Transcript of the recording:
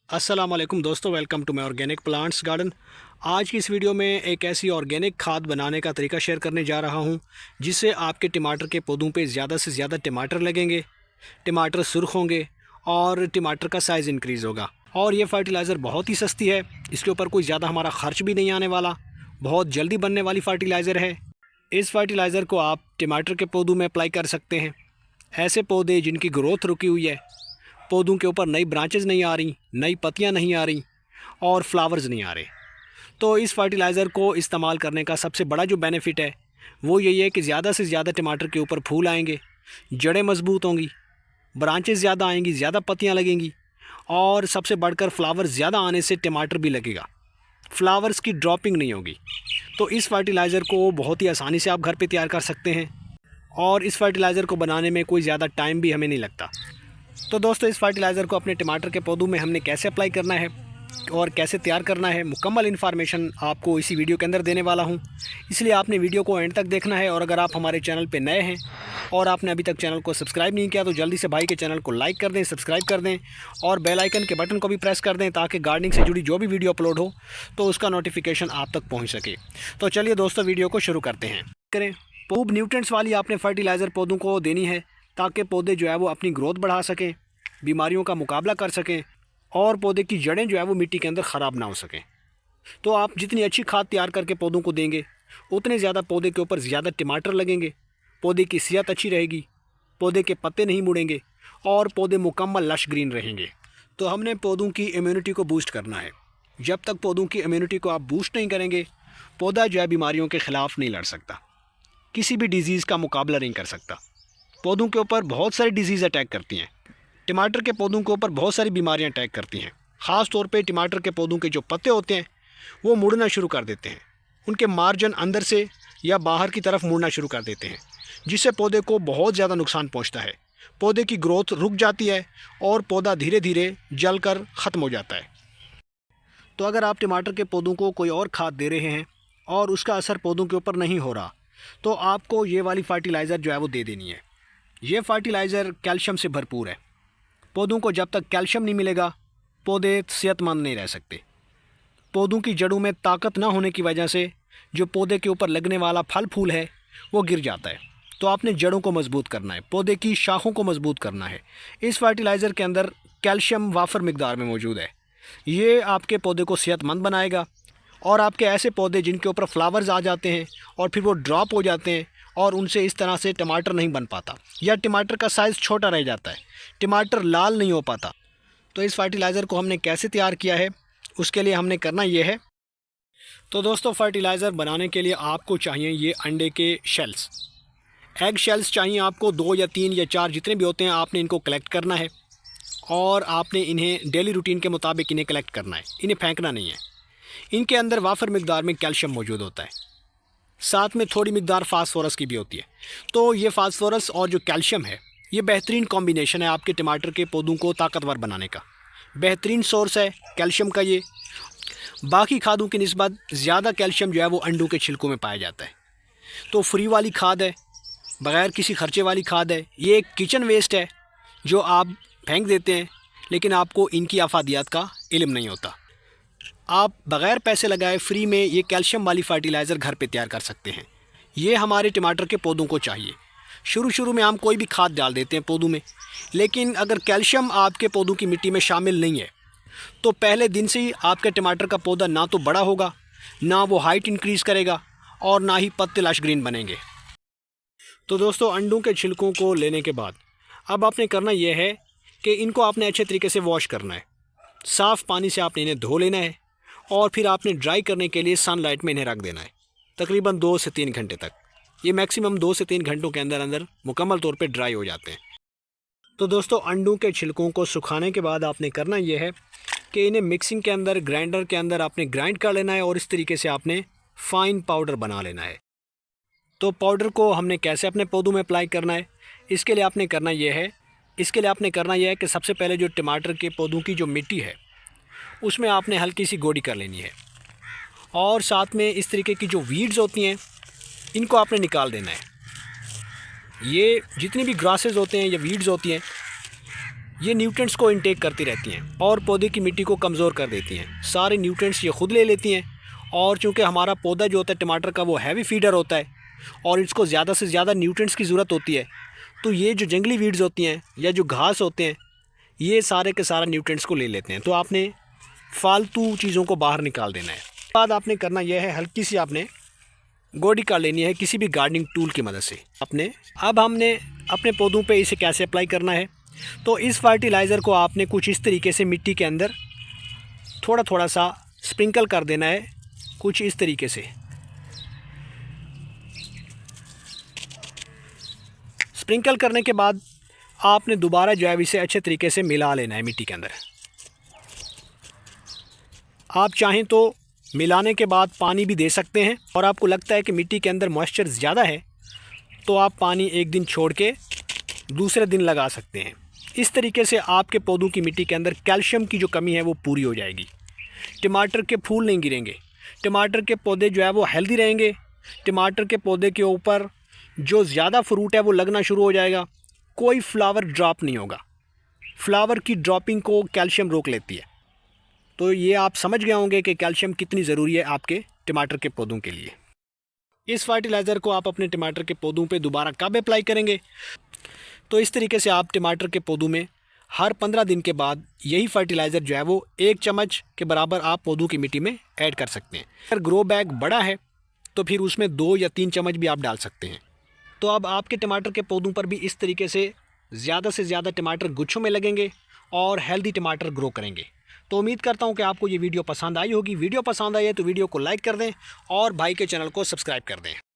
अस्सलाम वालेकुम दोस्तों, welcome to my organic plants garden. आज की इस वीडियो में एक ऐसी ऑर्गेनिक खाद बनाने का तरीका शेयर करने जा रहा हूं जिससे आपके टमाटर के पौधों पे ज़्यादा से ज़्यादा टमाटर लगेंगे, टमाटर सुर्ख होंगे और टमाटर का साइज़ इंक्रीज़ होगा। और ये फर्टिलाइज़र बहुत ही सस्ती है, इसके ऊपर कोई ज़्यादा हमारा ख़र्च भी नहीं आने वाला, बहुत जल्दी बनने वाली फर्टिलाइज़र है। इस फर्टिलाइज़र को आप टमाटर के पौधों में अप्लाई कर सकते हैं। ऐसे पौधे जिनकी ग्रोथ रुकी हुई है, पौधों के ऊपर नई ब्रांचेज़ नहीं आ रही, नई पत्तियां नहीं आ रही और फ्लावर्स नहीं आ रहे, तो इस फर्टिलाइज़र को इस्तेमाल करने का सबसे बड़ा जो बेनिफिट है वो यही है कि ज़्यादा से ज़्यादा टमाटर के ऊपर फूल आएंगे, जड़ें मजबूत होंगी, ब्रांचेज़ ज़्यादा आएंगी, ज़्यादा पत्तियां लगेंगी और सबसे बढ़कर फ्लावर ज़्यादा आने से टमाटर भी लगेगा, फ्लावर्स की ड्रॉपिंग नहीं होगी। तो इस फर्टिलाइज़र को बहुत ही आसानी से आप घर पे तैयार कर सकते हैं और इस फर्टिलाइज़र को बनाने में कोई ज़्यादा टाइम भी हमें नहीं लगता। तो दोस्तों, इस फर्टिलाइज़र को अपने टमाटर के पौधों में हमने कैसे अप्लाई करना है और कैसे तैयार करना है, मुकम्मल इन्फॉर्मेशन आपको इसी वीडियो के अंदर देने वाला हूं, इसलिए आपने वीडियो को एंड तक देखना है। और अगर आप हमारे चैनल पे नए हैं और आपने अभी तक चैनल को सब्सक्राइब नहीं किया तो जल्दी से भाई के चैनल को लाइक कर दें, सब्सक्राइब कर दें और बेल आइकन के बटन को भी प्रेस कर दें ताकि गार्डनिंग से जुड़ी जो भी वीडियो अपलोड हो तो उसका नोटिफिकेशन आप तक पहुँच सके। तो चलिए दोस्तों, वीडियो को शुरू करते हैं। करें खूब न्यूट्रिएंट्स वाली आपने फर्टिलाइज़र पौधों को देनी है ताकि पौधे जो है वो अपनी ग्रोथ बढ़ा सकें, बीमारियों का मुकाबला कर सकें और पौधे की जड़ें जो है वो मिट्टी के अंदर ख़राब ना हो सकें। तो आप जितनी अच्छी खाद तैयार करके पौधों को देंगे उतने ज़्यादा पौधे के ऊपर ज़्यादा टमाटर लगेंगे, पौधे की सेहत अच्छी रहेगी, पौधे के पत्ते नहीं मुड़ेंगे और पौधे मुकम्मल लश ग्रीन रहेंगे। तो हमने पौधों की इम्यूनिटी को बूस्ट करना है। जब तक पौधों की इम्यूनिटी को आप बूस्ट नहीं करेंगे, पौधा जो है बीमारियों के ख़िलाफ़ नहीं लड़ सकता, किसी भी डिज़ीज़ का मुकाबला नहीं कर सकता। पौधों के ऊपर बहुत सारी डिज़ीज़ अटैक करती हैं, टमाटर के पौधों के ऊपर बहुत सारी बीमारियां अटैक करती हैं। ख़ास तौर पे टमाटर के पौधों के जो पत्ते होते हैं वो मुड़ना शुरू कर देते हैं, उनके मार्जिन अंदर से या बाहर की तरफ मुड़ना शुरू कर देते हैं, जिससे पौधे को बहुत ज़्यादा नुकसान पहुंचता है। पौधे की ग्रोथ रुक जाती है और पौधा धीरे धीरे जल कर ख़त्म हो जाता है। तो अगर आप टमाटर के पौधों को कोई और खाद दे रहे हैं और उसका असर पौधों के ऊपर नहीं हो रहा, तो आपको ये वाली फर्टिलाइज़र जो है वो दे देनी है। ये फर्टिलाइज़र कैल्शियम से भरपूर है। पौधों को जब तक कैल्शियम नहीं मिलेगा पौधे सेहतमंद नहीं रह सकते। पौधों की जड़ों में ताकत ना होने की वजह से जो पौधे के ऊपर लगने वाला फल फूल है वो गिर जाता है। तो आपने जड़ों को मजबूत करना है, पौधे की शाखों को मजबूत करना है। इस फर्टिलाइज़र के अंदर कैल्शियम वाफर मिकदार में मौजूद है। ये आपके पौधे को सेहतमंद बनाएगा और आपके ऐसे पौधे जिनके ऊपर फ्लावर्स आ जाते हैं और फिर वो ड्रॉप हो जाते हैं और उनसे इस तरह से टमाटर नहीं बन पाता या टमाटर का साइज़ छोटा रह जाता है, टमाटर लाल नहीं हो पाता। तो इस फर्टिलाइज़र को हमने कैसे तैयार किया है, उसके लिए हमने करना ये है। तो दोस्तों, फर्टिलाइज़र बनाने के लिए आपको चाहिए ये अंडे के शेल्स, एग शेल्स चाहिए आपको 2 या 3 या 4 जितने भी होते हैं। आपने इनको कलेक्ट करना है और आपने इन्हें डेली रूटीन के मुताबिक इन्हें कलेक्ट करना है, इन्हें फेंकना नहीं है। इनके अंदर वाफर मिकदार में कैल्शियम मौजूद होता है, साथ में थोड़ी मिकदार फास्फोरस की भी होती है। तो ये फास्फोरस और जो कैल्शियम है ये बेहतरीन कॉम्बिनेशन है आपके टमाटर के पौधों को ताकतवर बनाने का। बेहतरीन सोर्स है कैल्शियम का ये। बाकी खादों की निस्बत ज़्यादा कैल्शियम जो है वो अंडों के छिलकों में पाया जाता है। तो फ्री वाली खाद है, बग़ैर किसी खर्चे वाली खाद है। ये एक किचन वेस्ट है जो आप फेंक देते हैं, लेकिन आपको इनकी अफादियात का इल्म नहीं होता। आप बग़ैर पैसे लगाए फ्री में ये कैल्शियम वाली फर्टिलाइज़र घर पे तैयार कर सकते हैं। ये हमारे टमाटर के पौधों को चाहिए। शुरू में हम कोई भी खाद डाल देते हैं पौधों में, लेकिन अगर कैल्शियम आपके पौधों की मिट्टी में शामिल नहीं है तो पहले दिन से ही आपके टमाटर का पौधा ना तो बड़ा होगा, ना वो हाइट इंक्रीज़ करेगा और ना ही पत्ते लश ग्रीन बनेंगे। तो दोस्तों, अंडों के छिलकों को लेने के बाद अब आपने करना यह है कि इनको आपने अच्छे तरीके से वॉश करना है। साफ़ पानी से आपने इन्हें धो लेना है और फिर आपने ड्राई करने के लिए सनलाइट में इन्हें रख देना है तकरीबन 2 से 3 घंटे तक। ये मैक्सिमम 2 से 3 घंटों के अंदर अंदर मुकम्मल तौर पे ड्राई हो जाते हैं। तो दोस्तों, अंडों के छिलकों को सुखाने के बाद आपने करना यह है कि इन्हें मिक्सिंग के अंदर, ग्राइंडर के अंदर आपने ग्राइंड कर लेना है और इस तरीके से आपने फ़ाइन पाउडर बना लेना है। तो पाउडर को हमने कैसे अपने पौधों में अप्लाई करना है, इसके लिए आपने करना यह है कि सबसे पहले जो टमाटर के पौधों की जो मिट्टी है उसमें आपने हल्की सी गोडी कर लेनी है और साथ में इस तरीके की जो वीड्स होती हैं इनको आपने निकाल देना है। ये जितनी भी ग्रासेस होते हैं या वीड्स होती हैं ये न्यूट्रिएंट्स को इनटेक करती रहती हैं और पौधे की मिट्टी को कमज़ोर कर देती हैं। सारे न्यूट्रिएंट्स ये खुद ले लेती हैं और चूँकि हमारा पौधा जो होता है टमाटर का वो हैवी फीडर होता है और इसको ज़्यादा से ज़्यादा न्यूट्रिएंट्स की ज़रूरत होती है, तो ये जो जंगली वीड्स होती हैं या जो घास होते हैं ये सारे के सारा न्यूट्रिएंट्स को ले लेते हैं। तो आपने फालतू चीज़ों को बाहर निकाल देना है। बाद आपने करना यह है, हल्की सी आपने गोडी काट लेनी है किसी भी गार्डनिंग टूल की मदद से। अब हमने अपने पौधों पे इसे कैसे अप्लाई करना है, तो इस फर्टिलाइज़र को आपने कुछ इस तरीके से मिट्टी के अंदर थोड़ा थोड़ा सा स्प्रिंकल कर देना है, कुछ इस तरीके से। स्प्रिंकल करने के बाद आपने दोबारा जो है इसे अच्छे तरीके से मिला लेना है मिट्टी के अंदर। आप चाहें तो मिलाने के बाद पानी भी दे सकते हैं और आपको लगता है कि मिट्टी के अंदर मॉइस्चर ज़्यादा है तो आप पानी एक दिन छोड़ के दूसरे दिन लगा सकते हैं। इस तरीके से आपके पौधों की मिट्टी के अंदर कैल्शियम की जो कमी है वो पूरी हो जाएगी। टमाटर के फूल नहीं गिरेंगे, टमाटर के पौधे जो है वो हेल्दी रहेंगे, टमाटर के पौधे के ऊपर जो ज़्यादा फ्रूट है वो लगना शुरू हो जाएगा, कोई फ्लावर ड्रॉप नहीं होगा। फ्लावर की ड्रॉपिंग को कैल्शियम रोक लेती है। तो ये आप समझ गए होंगे कि कैल्शियम कितनी ज़रूरी है आपके टमाटर के पौधों के लिए। इस फर्टिलाइज़र को आप अपने टमाटर के पौधों पे दोबारा कब अप्लाई करेंगे, तो इस तरीके से आप टमाटर के पौधों में हर 15 दिन के बाद यही फर्टिलाइज़र जो है वो 1 चम्मच के बराबर आप पौधों की मिट्टी में ऐड कर सकते हैं। अगर ग्रो बैग बड़ा है तो फिर उसमें 2 या 3 चम्मच भी आप डाल सकते हैं। तो अब आपके टमाटर के पौधों पर भी इस तरीके से ज़्यादा टमाटर गुच्छों में लगेंगे और हेल्दी टमाटर ग्रो करेंगे। तो उम्मीद करता हूं कि आपको ये वीडियो पसंद आई होगी। वीडियो पसंद आई है तो वीडियो को लाइक कर दें और भाई के चैनल को सब्सक्राइब कर दें।